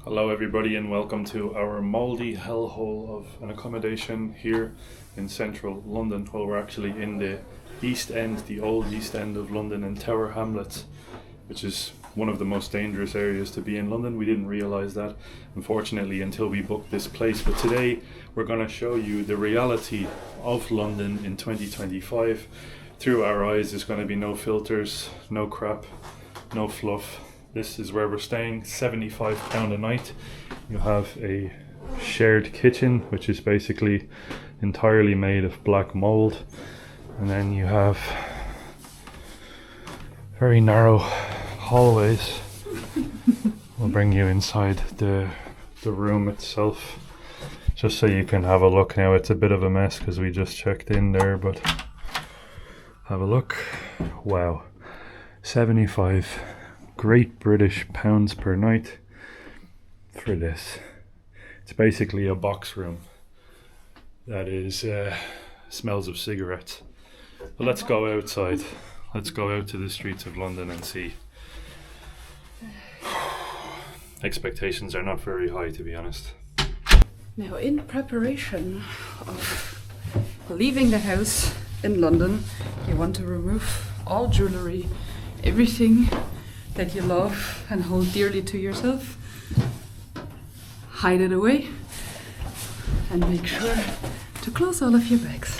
Hello everybody and welcome to our mouldy hellhole of an accommodation here in central London. Well, we're actually in the East End, the old East End of London in Tower Hamlets, which is one of the most dangerous areas to be in London. We didn't realise that, unfortunately, until we booked this place. But today we're going to show you the reality of London in 2025. Through our eyes, there's going to be no filters, no crap, no fluff. This is where we're staying, £75 a night. You have a shared kitchen, which is basically entirely made of black mould. And then you have very narrow hallways. We'll bring you inside the room itself, just so you can have a look. Now it's a bit of a mess because we just checked in there, but have a look. Wow, 75 Great British pounds per night for this. It's basically a box room that is smells of cigarettes. But let's go outside. Let's go out to the streets of London and see. Expectations are not very high, to be honest. Now, in preparation of leaving the house in London, you want to remove all jewellery, everything that you love and hold dearly to yourself. Hide it away and make sure to close all of your bags.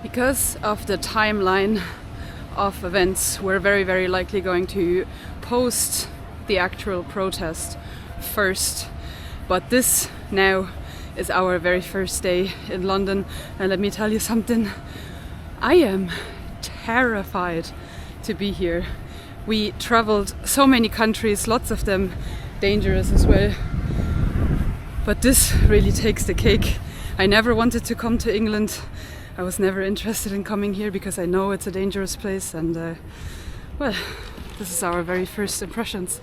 Because of the timeline of events, we're very likely going to post the actual protest first, but this now is our very first day in London, and let me tell you something, I am terrified to be here. We traveled so many countries, lots of them dangerous as well, but this really takes the cake. I never wanted to come to England. I was never interested in coming here because I know it's a dangerous place, and well, this is our very first impressions.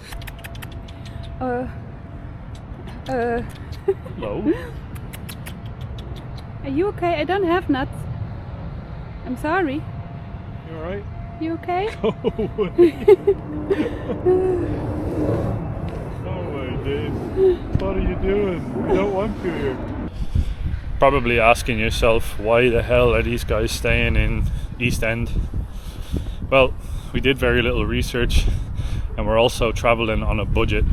Hello? Are you okay? I don't have nuts. I'm sorry. You alright? You okay? Go away. Oh my days. What are you doing? You don't want to here. Probably asking yourself, why the hell are these guys staying in East End? Well, we did very little research, and we're also traveling on a budget,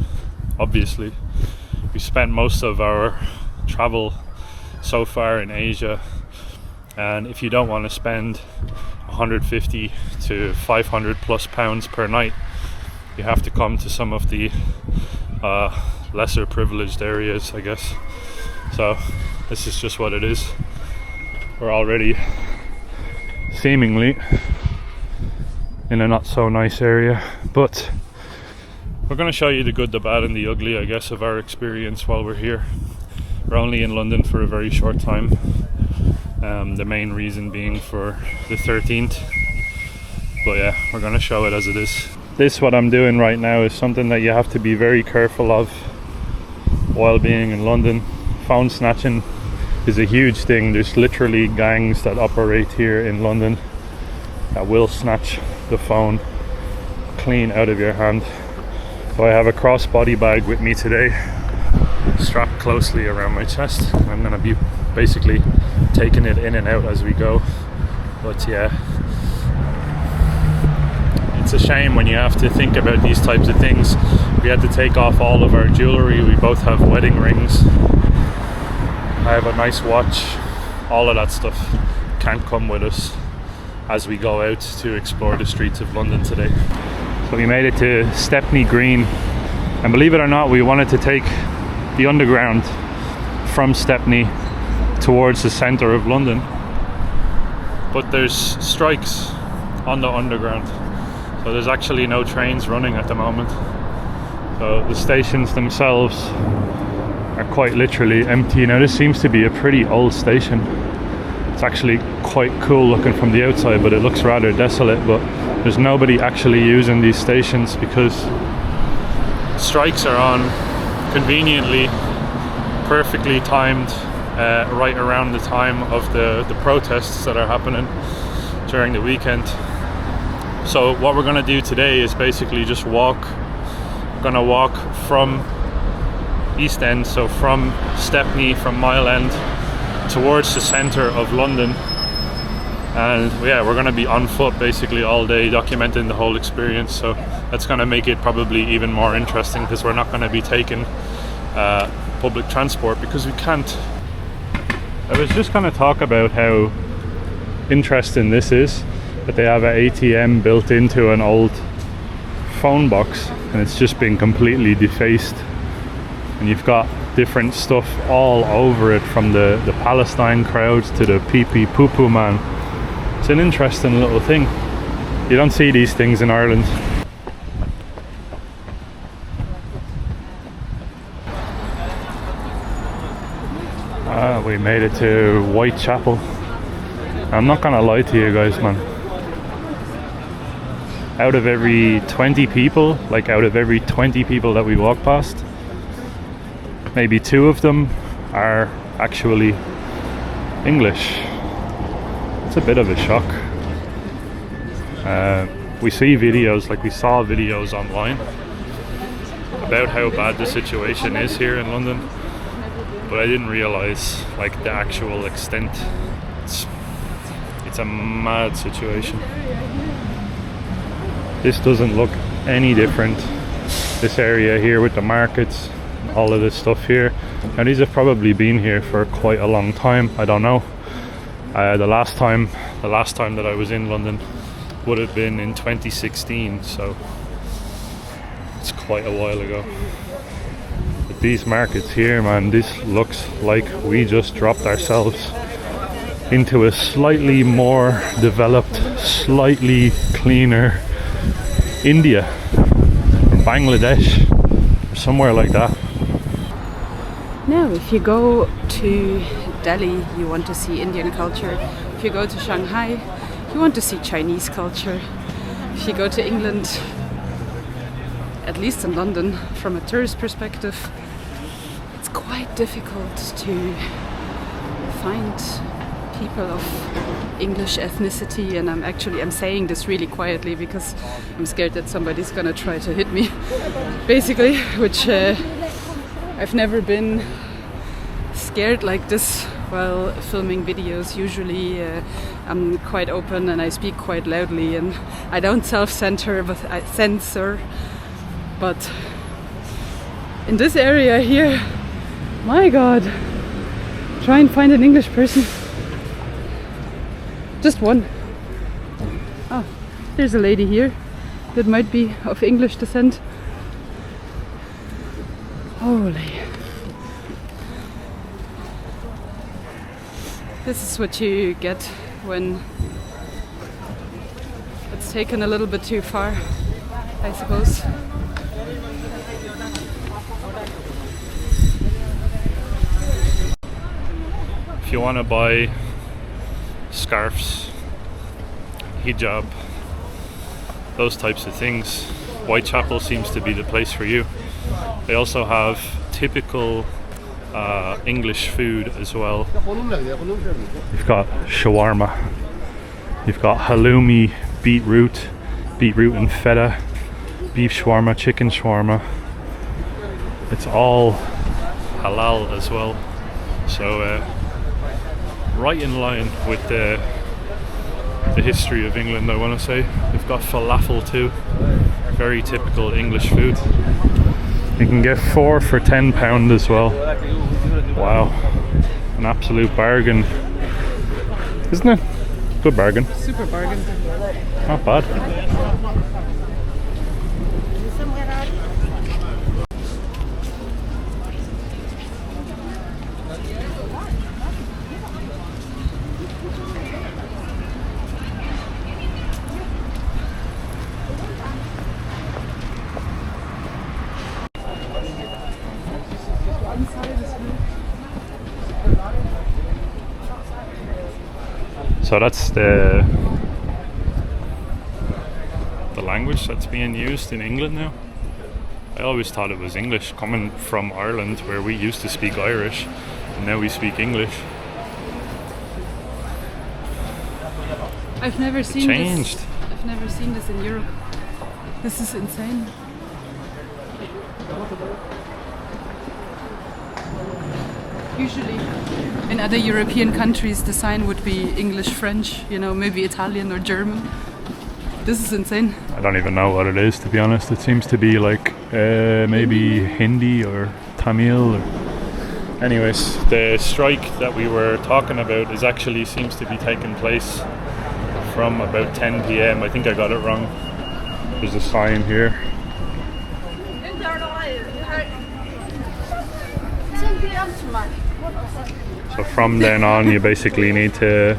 obviously. We spent most of our travel so far in Asia, and if you don't want to spend 150 to 500 plus pounds per night, you have to come to some of the lesser privileged areas, I guess. So this is just what it is. We're already seemingly in a not so nice area, but we're going to show you the good, the bad and the ugly, I guess, of our experience while we're here. We're only in London for a very short time, the main reason being for the 13th, but yeah, we're going to show it as it is. This, what I'm doing right now, is something that you have to be very careful of while being in London. Phone snatching is a huge thing. There's literally gangs that operate here in London that will snatch the phone clean out of your hand. So I have a crossbody bag with me today, strapped closely around my chest. I'm going to be basically taking it in and out as we go. But yeah, it's a shame when you have to think about these types of things. We had to take off all of our jewellery. We both have wedding rings. I have a nice watch. All of that stuff can't come with us as we go out to explore the streets of London today. So we made it to Stepney Green, and believe it or not, we wanted to take the underground from Stepney towards the centre of London, but there's strikes on the underground, so there's actually no trains running at the moment. So the stations themselves are quite literally empty. Now this seems to be a pretty old station. It's actually quite cool looking from the outside, but it looks rather desolate. But there's nobody actually using these stations because strikes are on conveniently perfectly timed, right around the time of the protests that are happening during the weekend. So what we're going to do today is basically just walk. We're going to walk from East End, so from Stepney, from Mile End, towards the centre of London. And yeah, we're going to be on foot basically all day, documenting the whole experience. So that's going to make it probably even more interesting, because we're not going to be taking public transport because we can't. I was just going to talk about how interesting this is, that they have an ATM built into an old phone box, and it's just been completely defaced, and you've got different stuff all over it, from the Palestine crowds to the pee-pee poo-poo man. It's an interesting little thing. You don't see these things in Ireland. We made it to Whitechapel. I'm not gonna lie to you guys, man. Out of every 20 people, that we walk past, maybe 2 of them are actually English. It's a bit of a shock. We saw videos online about how bad the situation is here in London, but I didn't realise like the actual extent. It's a mad situation. This doesn't look any different. This area here with the markets, all of this stuff here. Now these have probably been here for quite a long time. I don't know. The last time that I was in London would have been in 2016, so it's quite a while ago. But these markets here, man, this looks like we just dropped ourselves into a slightly more developed, slightly cleaner India or Bangladesh or somewhere like that. Now, if you go to Delhi, you want to see Indian culture. If you go to Shanghai, you want to see Chinese culture. If you go to England, at least in London, from a tourist perspective, it's quite difficult to find people of English ethnicity, and I'm saying this really quietly because I'm scared that somebody's gonna try to hit me, basically, which I've never been scared like this while filming videos. Usually I'm quite open and I speak quite loudly, and I don't self-censor, but I censor. But in this area here, my God, try and find an English person. Just one. Oh, there's a lady here that might be of English descent. Holy. This is what you get when it's taken a little bit too far, I suppose. If you want to buy scarves, hijab, those types of things, Whitechapel seems to be the place for you. They also have typical English food as well. You've got shawarma, you've got halloumi, beetroot and feta, beef shawarma, chicken shawarma. It's all halal as well. So right in line with the history of England, I want to say. They've got falafel too, very typical English food. You can get 4 for £10 as well. Wow, an absolute bargain, isn't it? Good bargain. Super bargain. Not bad. So that's the language that's being used in England now. I always thought it was English, coming from Ireland where we used to speak Irish and now we speak English. I've never seen changed. this. I've never seen this in Europe. This is insane. Usually in other European countries the sign would be English, French, you know, maybe Italian or German. This is insane. I don't even know what it is, to be honest. It seems to be like maybe Hindi or Tamil. Anyways, the strike that we were talking about is actually seems to be taking place from about 10 p.m. I think I got it wrong. There's a sign here. So from then on you basically need to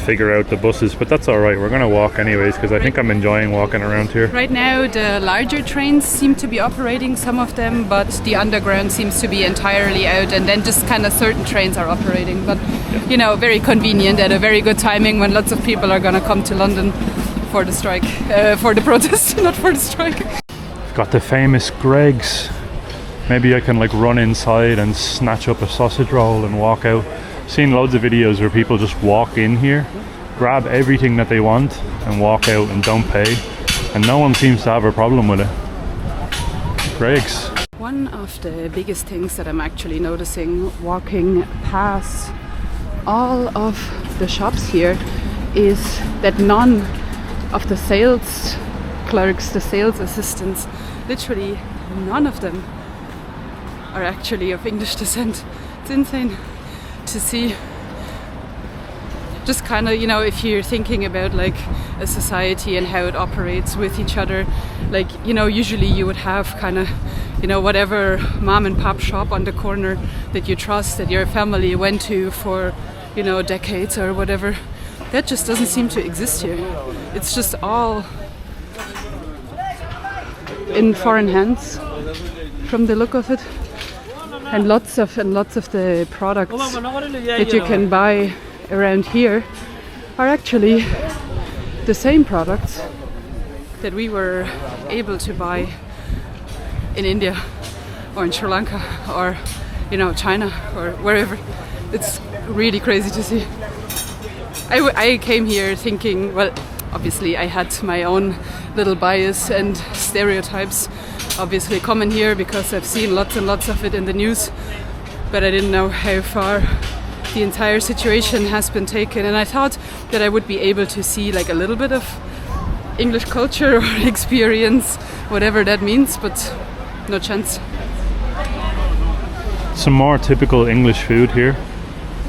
figure out the buses, but that's alright, we're gonna walk anyways because I think I'm enjoying walking around here. Right now the larger trains seem to be operating, some of them, but the underground seems to be entirely out, and then just kind of certain trains are operating, but you know, very convenient at a very good timing when lots of people are gonna come to London for the strike, for the protest, not for the strike. Got the famous Greggs. Maybe I can like run inside and snatch up a sausage roll and walk out. Seen loads of videos where people just walk in here, grab everything that they want and walk out and don't pay, and no one seems to have a problem with it. Greggs. One of the biggest things that I'm actually noticing walking past all of the shops here is that none of the sales clerks, the sales assistants, literally none of them are actually of English descent. It's insane to see. Just kind of, you know, if you're thinking about like a society and how it operates with each other, like, you know, usually you would have kind of, you know, whatever mom and pop shop on the corner that you trust, that your family went to for, you know, decades or whatever. That just doesn't seem to exist here. It's just all in foreign hands from the look of it. And lots of the products that you can buy around here are actually the same products that we were able to buy in India or in Sri Lanka or, you know, China or wherever. It's really crazy to see. I came here thinking, well, obviously I had my own little bias and stereotypes obviously coming here because I've seen lots and lots of it in the news, but I didn't know how far the entire situation has been taken, and I thought that I would be able to see like a little bit of English culture or experience, whatever that means, but no chance. Some more typical English food here.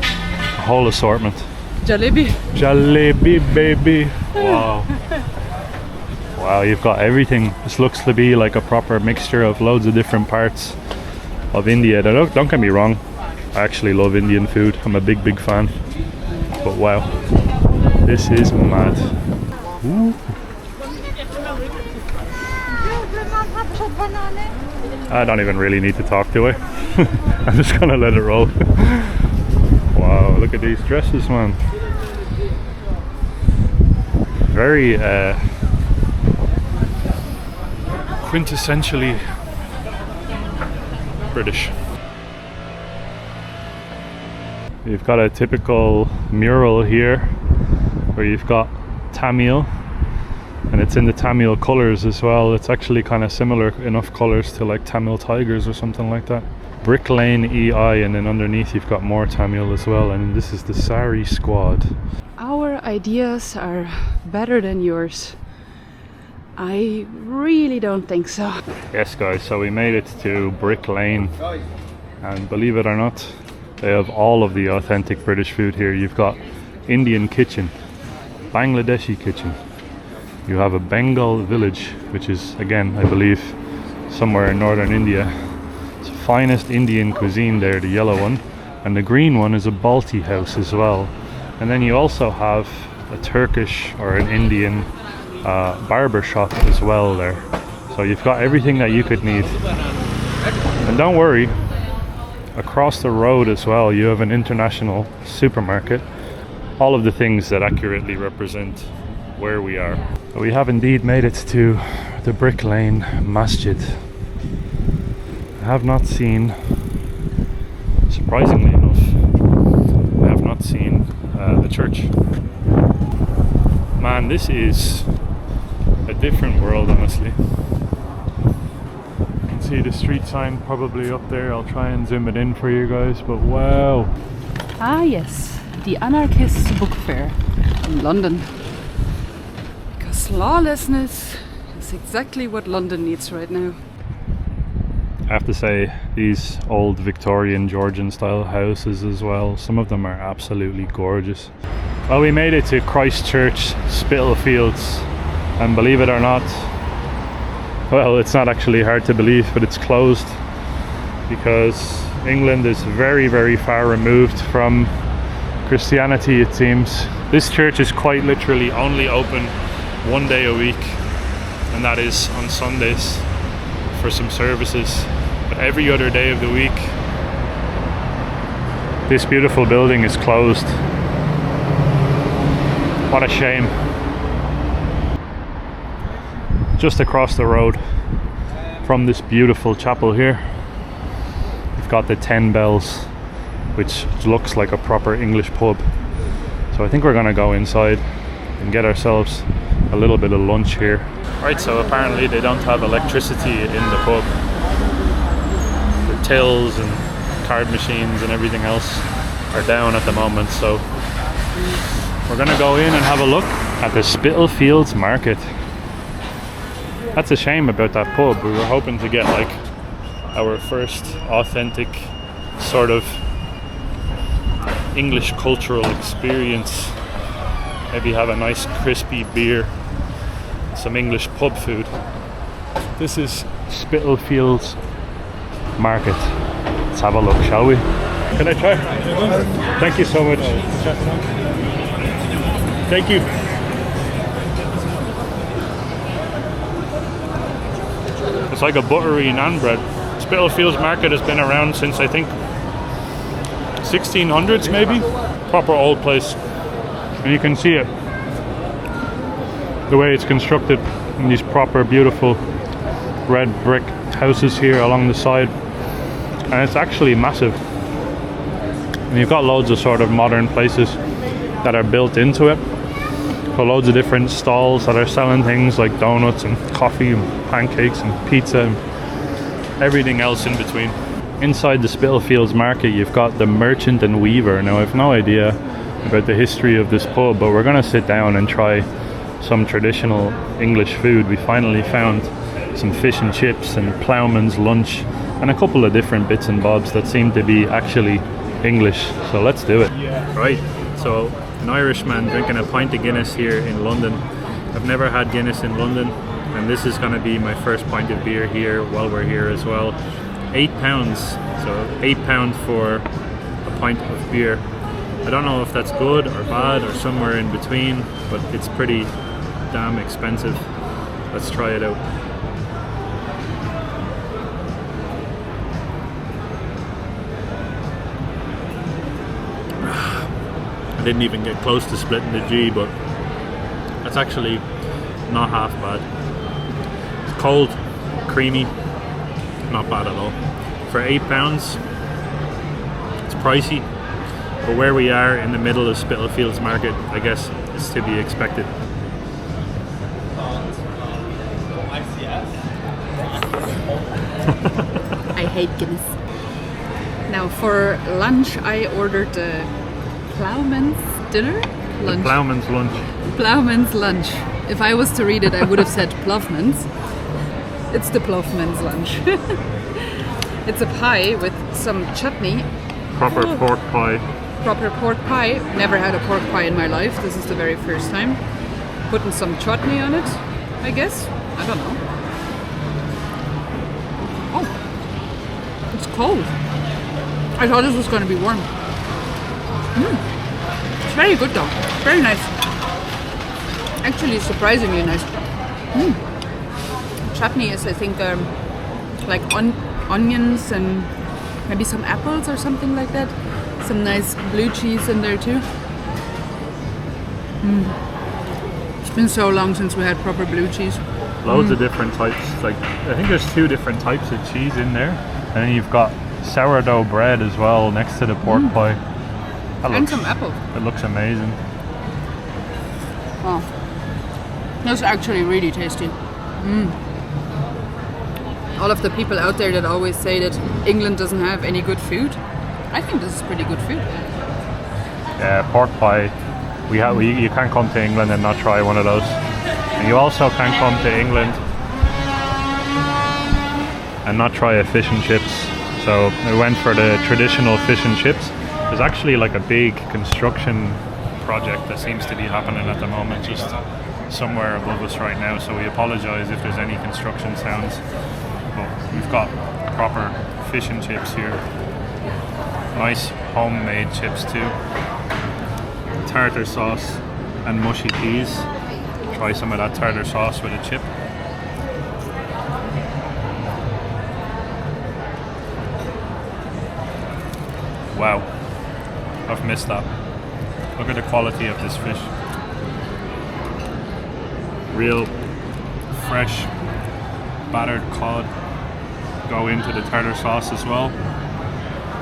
A whole assortment. Jalebi. Jalebi, baby. Wow. Wow, you've got everything. This looks to be like a proper mixture of loads of different parts of India. Don't get me wrong, I actually love Indian food. I'm a big fan. But wow, this is mad. Ooh. I don't even really need to talk, do I? I'm just gonna let it roll. Wow, look at these dresses, man. Very quintessentially British. You've got a typical mural here where you've got Tamil, and it's in the Tamil colours as well. It's actually kind of similar enough colours to like Tamil tigers or something like that. Brick Lane EI, and then underneath you've got more Tamil as well, and this is the Sari squad. Our ideas are better than yours. I really don't think so. Yes guys, so we made it to Brick Lane, and believe it or not, they have all of the authentic British food here. You've got Indian kitchen, Bangladeshi kitchen, you have a Bengal village, which is again I believe somewhere in northern India. It's the finest Indian cuisine there, the yellow one, and the green one is a Balti house as well. And then you also have a Turkish or an Indian barber shop as well there. So you've got everything that you could need. And don't worry, across the road as well you have an international supermarket. All of the things that accurately represent where we are. We have indeed made it to the Brick Lane Masjid. I have not seen, surprisingly enough, I have not seen the church. Man, this is a different world, honestly. You can see the street sign probably up there. I'll try and zoom it in for you guys, but wow. Ah yes, the Anarchist Book Fair in London. Because lawlessness is exactly what London needs right now. I have to say, these old Victorian Georgian style houses as well, some of them are absolutely gorgeous. Well, we made it to Christchurch Spitalfields, and believe it or not, well, it's not actually hard to believe, but it's closed because England is very, very far removed from Christianity, it seems. This church is quite literally only open one day a week, and that is on Sundays for some services. But every other day of the week, this beautiful building is closed. What a shame. Just across the road from this beautiful chapel here, we've got the 10 Bells, which looks like a proper English pub. So I think we're gonna go inside and get ourselves a little bit of lunch here. Right, so apparently they don't have electricity in the pub. The tills and card machines and everything else are down at the moment, so we're gonna go in and have a look at the Spitalfields Market. That's a shame about that pub. We were hoping to get like our first authentic sort of English cultural experience. Maybe have a nice crispy beer, some English pub food. This is Spitalfields Market. Let's have a look, shall we? Can I try? Thank you so much. Thank you. It's like a buttery naan bread. Spitalfields Market has been around since I think 1600s maybe. Proper old place. And you can see it, the way it's constructed in these proper beautiful red brick houses here along the side. And it's actually massive. And you've got loads of sort of modern places that are built into it. So loads of different stalls that are selling things like donuts and coffee and pancakes and pizza and everything else in between. Inside the Spitalfields Market you've got the Merchant and Weaver. Now I've no idea about the history of this pub, but we're gonna sit down and try some traditional English food. We finally found some fish and chips and ploughman's lunch and a couple of different bits and bobs that seem to be actually English, so let's do it. Right, so an Irishman drinking a pint of Guinness here in London. I've never had Guinness in London, and this is going to be my first pint of beer here while we're here as well. £8, so £8 for a pint of beer. I don't know if that's good or bad or somewhere in between, but it's pretty damn expensive. Let's try it out. I didn't even get close to splitting the G, but that's actually not half bad. It's cold, creamy, not bad at all. For £8, it's pricey, but where we are in the middle of Spitalfields Market, I guess it's to be expected. I hate Guinness. Now for lunch I ordered Ploughman's dinner? Lunch. Ploughman's lunch. Ploughman's lunch. If I was to read it, I would have said Ploughman's. It's the Ploughman's lunch. It's a pie with some chutney. Proper pork pie. Proper pork pie. Never had a pork pie in my life. This is the very first time. Putting some chutney on it, I guess. I don't know. Oh, it's cold. I thought this was going to be warm. It's very good though. Very nice. Actually, surprisingly nice. Chutney is, I think, like onions and maybe some apples or something like that. Some nice blue cheese in there too. It's been so long since we had proper blue cheese. Loads of different types. Like I think there's 2 different types of cheese in there. And then you've got sourdough bread as well next to the pork pie. And some apples. It looks amazing. Oh, that's actually really tasty. All of the people out there that always say that England doesn't have any good food, I think this is pretty good food. Yeah, pork pie. You can't come to England and not try one of those. And you also can't come to England and not try a fish and chips. So we went for the traditional fish and chips. There's actually like a big construction project that seems to be happening at the moment just somewhere above us right now, so we apologize if there's any construction sounds, but we've got proper fish and chips here. Nice homemade chips too. Tartar sauce and mushy peas. Try some of that tartar sauce with a chip. Wow, I've missed that. Look at the quality of this fish. Real fresh battered cod go into the tartar sauce as well.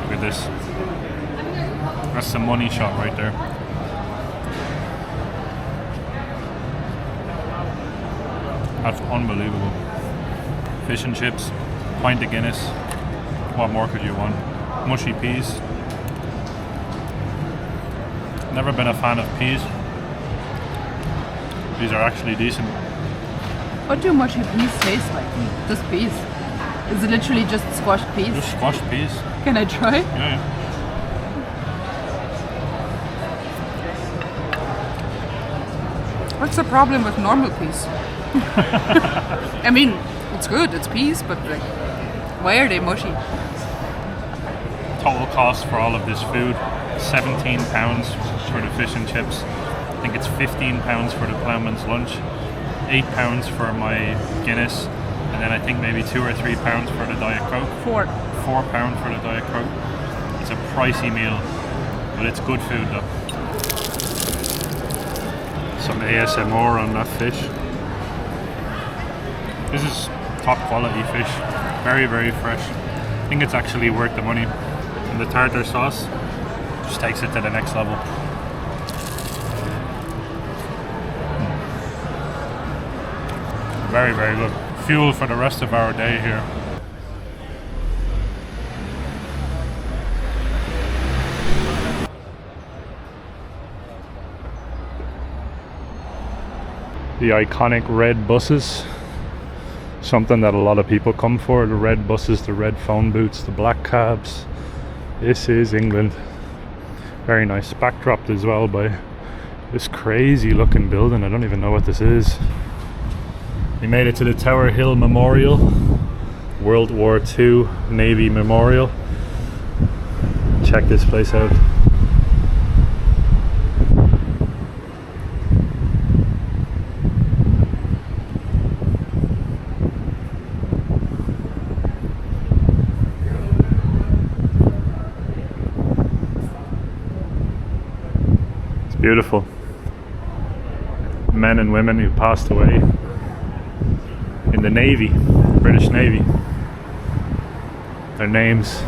Look at this. That's the money shot right there. That's unbelievable. Fish and chips, pint of Guinness. What more could you want? Mushy peas. Never been a fan of peas. These are actually decent. What do mushy peas taste like? Just peas. Is it literally just squashed peas? Just squashed peas. Can I try? Yeah. What's the problem with normal peas? I mean, it's good, it's peas, but like, why are they mushy? Total cost for all of this food, £17 for the fish and chips. I think it's £15 for the ploughman's lunch, £8 for my Guinness, and then I think maybe £2 or £3 for the Diet Coke. £4 for the Diet Coke. It's a pricey meal, but it's good food though. Some ASMR on that fish. This is top quality fish, very, very fresh. I think it's actually worth the money. And the tartar sauce just takes it to the next level. Very, very good. Fuel for the rest of our day here. The iconic red buses. Something that a lot of people come for. The red buses, the red phone booths, the black cabs. This is England. Very nice. Backdropped as well by this crazy looking building. I don't even know what this is. We made it to the Tower Hill Memorial, World War II Navy Memorial. Check this place out. It's beautiful. Men and women who passed away in the Navy, British Navy. Their names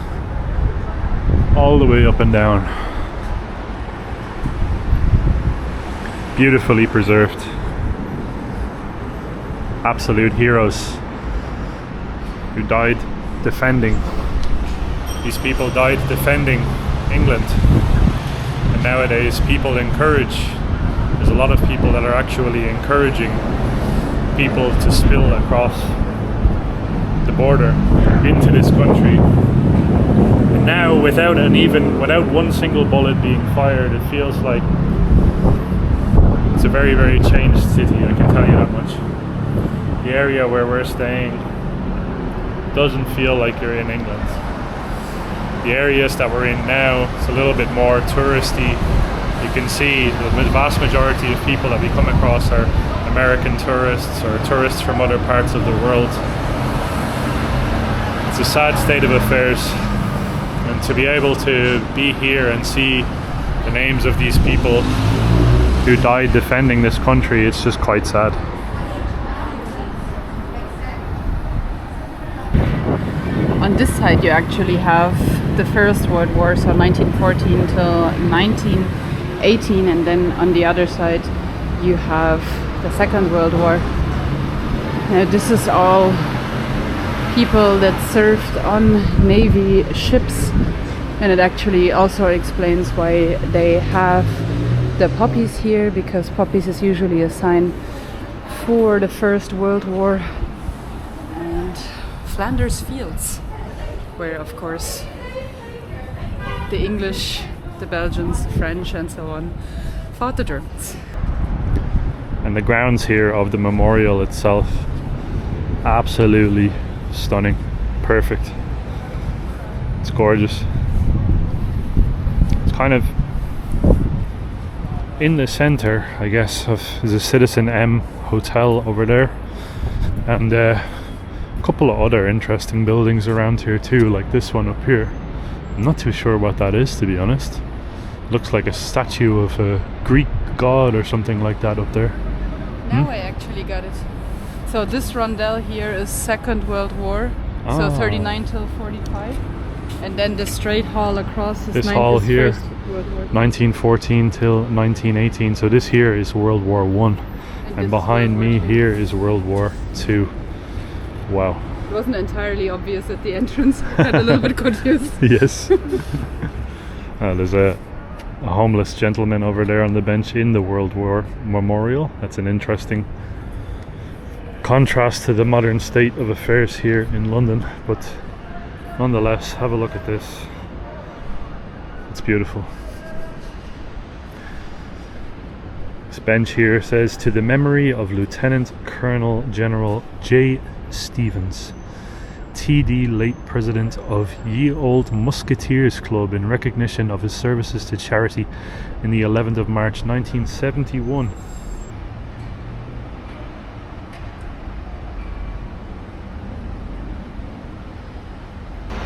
all the way up and down. Beautifully preserved. Absolute heroes who died defending. These people died defending England. And nowadays people encourage, there's a lot of people that are actually encouraging people to spill across the border into this country. And now without one single bullet being fired, it feels like it's a very, very changed city, I can tell you that much. The area where we're staying doesn't feel like you're in England. The areas that we're in now, it's a little bit more touristy. You can see the vast majority of people that we come across are American tourists or tourists from other parts of the world. It's a sad state of affairs, and to be able to be here and see the names of these people who died defending this country, it's just quite sad. on this side you actually have the First World War, so 1914 till 1918, and then on the other side you have the Second World War. Now this is all people that served on Navy ships, and it actually also explains why they have the poppies here, because poppies is usually a sign for the First World War. And Flanders Fields, where of course the English, the Belgians, the French and so on fought the Germans. And the grounds here of the memorial itself, absolutely stunning, perfect. It's gorgeous. It's kind of in the center, I guess, of the Citizen M hotel over there, and a couple of other interesting buildings around here too, like this one up here. I'm not too sure what that is, to be honest. Looks like a statue of a Greek god or something like that up there. Now I actually got it. So this rondel here is Second World War, so 39 till 45, and then the straight hall across is this hall here, First World War. 1914 till 1918. So this here is World War One, and behind me here is World War Two. Wow. It wasn't entirely obvious at the entrance. I got a little bit confused. Yes. There's a homeless gentleman over there on the bench in the World War Memorial. That's an interesting contrast to the modern state of affairs here in London, but nonetheless, have a look at this. It's beautiful. This bench here says, "To the memory of Lieutenant Colonel General J. Stevens, TD, late president of Ye Old Musketeers Club, in recognition of his services to charity in the 11th of March 1971.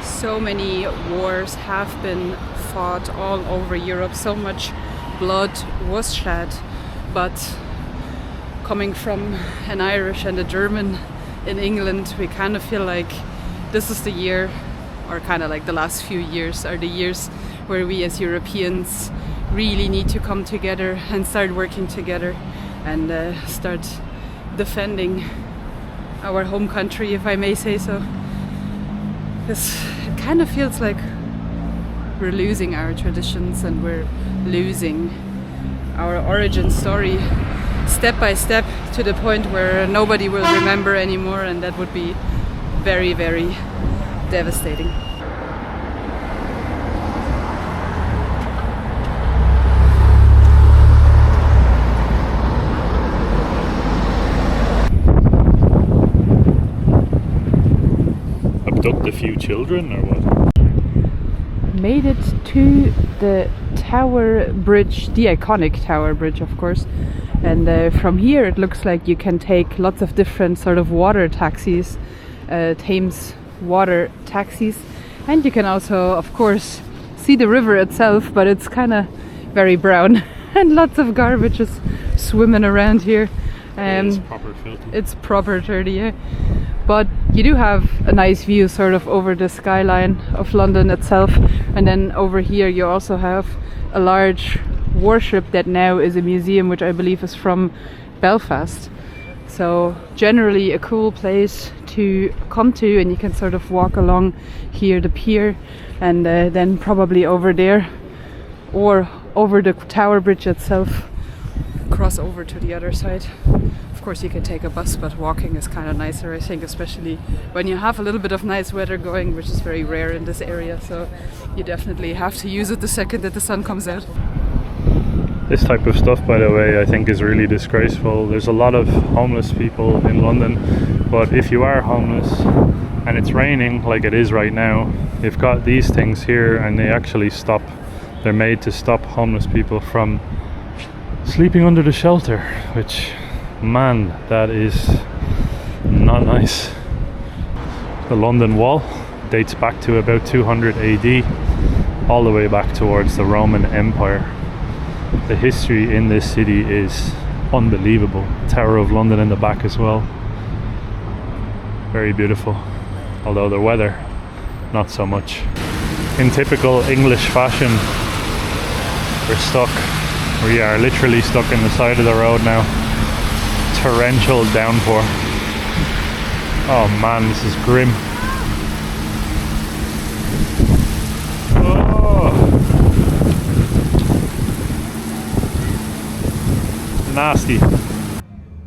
So many wars have been fought all over Europe, so much blood was shed, but coming from an Irish and a German in England, we kind of feel like this is the year, or kind of like the last few years are the years where we as Europeans really need to come together and start working together and start defending our home country, if I may say so. Because it kind of feels like we're losing our traditions and we're losing our origin story step by step, to the point where nobody will remember anymore, and that would be very, very devastating. Abduct a few children or what? Made it to the Tower Bridge, the iconic Tower Bridge, of course. And from here it looks like you can take lots of different sort of water taxis, Thames water taxis, and you can also, of course, see the river itself, but it's kind of very brown and lots of garbage is swimming around here. It's proper filthy. It's proper dirty, yeah. But you do have a nice view sort of over the skyline of London itself, and then over here you also have a large warship that now is a museum, which I believe is from Belfast. So generally a cool place to come to, and you can sort of walk along here the pier, and then probably over there or over the Tower Bridge itself cross over to the other side. Of course you can take a bus, but walking is kind of nicer, I think, especially when you have a little bit of nice weather going, which is very rare in this area, so you definitely have to use it the second that the sun comes out. This type of stuff, by the way, I think is really disgraceful. There's a lot of homeless people in London, but if you are homeless and it's raining like it is right now, they've got these things here and they actually stop. They're made to stop homeless people from sleeping under the shelter, which, man, that is not nice. The London Wall dates back to about 200 AD, all the way back towards the Roman Empire. The history in this city is unbelievable. Tower of London in the back as well. Very beautiful. Although the weather not so much. In typical English fashion, we're stuck. We are literally stuck in the side of the road now. Torrential downpour. Oh man, this is grim. Oh. Nasty.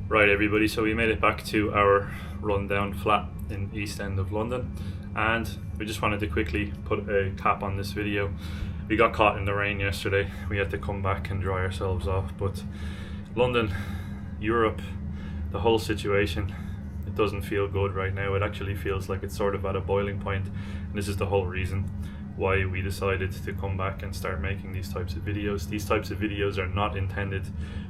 Right everybody, so we made it back to our rundown flat in East End of London, and we just wanted to quickly put a cap on this video. We got caught in the rain yesterday. We had to come back and dry ourselves off, but London, Europe, the whole situation, it doesn't feel good right now. It actually feels like it's sort of at a boiling point, and this is the whole reason why we decided to come back and start making these types of videos. These types of videos are not intended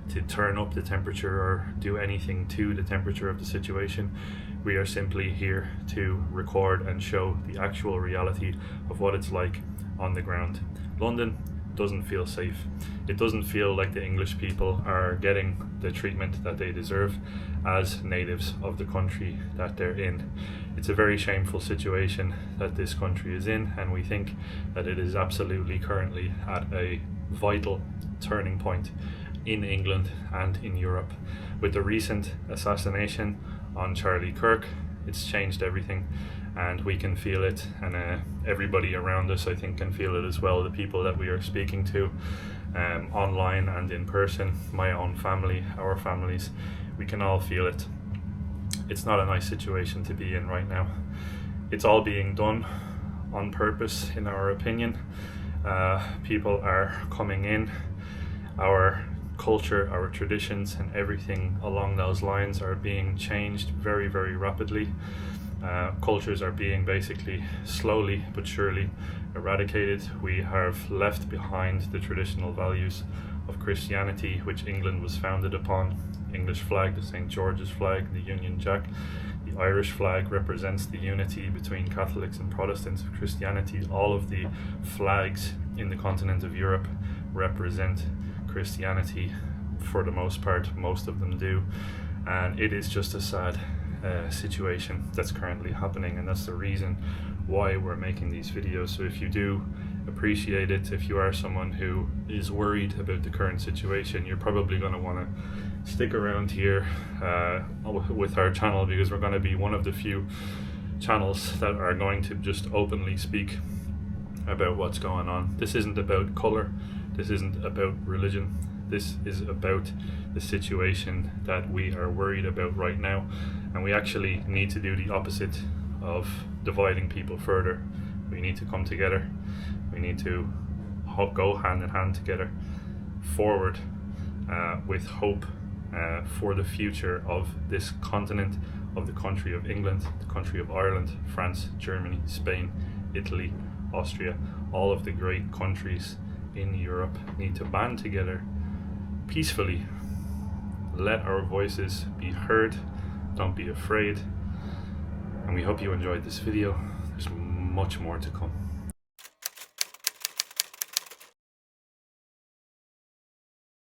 to turn up the temperature or do anything to the temperature of the situation. We are simply here to record and show the actual reality of what it's like on the ground. London doesn't feel safe. It doesn't feel like the English people are getting the treatment that they deserve as natives of the country that they're in. It's a very shameful situation that this country is in, and we think that it is absolutely currently at a vital turning point in England and in Europe. With the recent assassination on Charlie Kirk, it's changed everything, and we can feel it, and everybody around us I think can feel it as well. The people that we are speaking to online and in person, my own family, our families, we can all feel it. It's not a nice situation to be in right now. It's all being done on purpose in our opinion. People are coming in. Our culture, our traditions and everything along those lines are being changed very, very rapidly. Cultures are being basically slowly but surely eradicated. We have left behind the traditional values of Christianity, which England was founded upon. English flag, the St. George's flag, the Union Jack. The Irish flag represents the unity between Catholics and Protestants of Christianity. All of the flags in the continent of Europe represent Christianity for the most part. Most of them do, and it is just a sad situation that's currently happening, and that's the reason why we're making these videos. So if you do appreciate it, if you are someone who is worried about the current situation, you're probably going to want to stick around here with our channel, because we're going to be one of the few channels that are going to just openly speak about what's going on. This isn't about color, this isn't about religion, this is about the situation that we are worried about right now, and we actually need to do the opposite of dividing people further. We need to come together, we need to go hand in hand together forward with hope for the future of this continent, of the country of England, the country of Ireland, France, Germany, Spain, Italy, Austria. All of the great countries in Europe need to band together peacefully. Let our voices be heard, don't be afraid, and we hope you enjoyed this video. There's much more to come.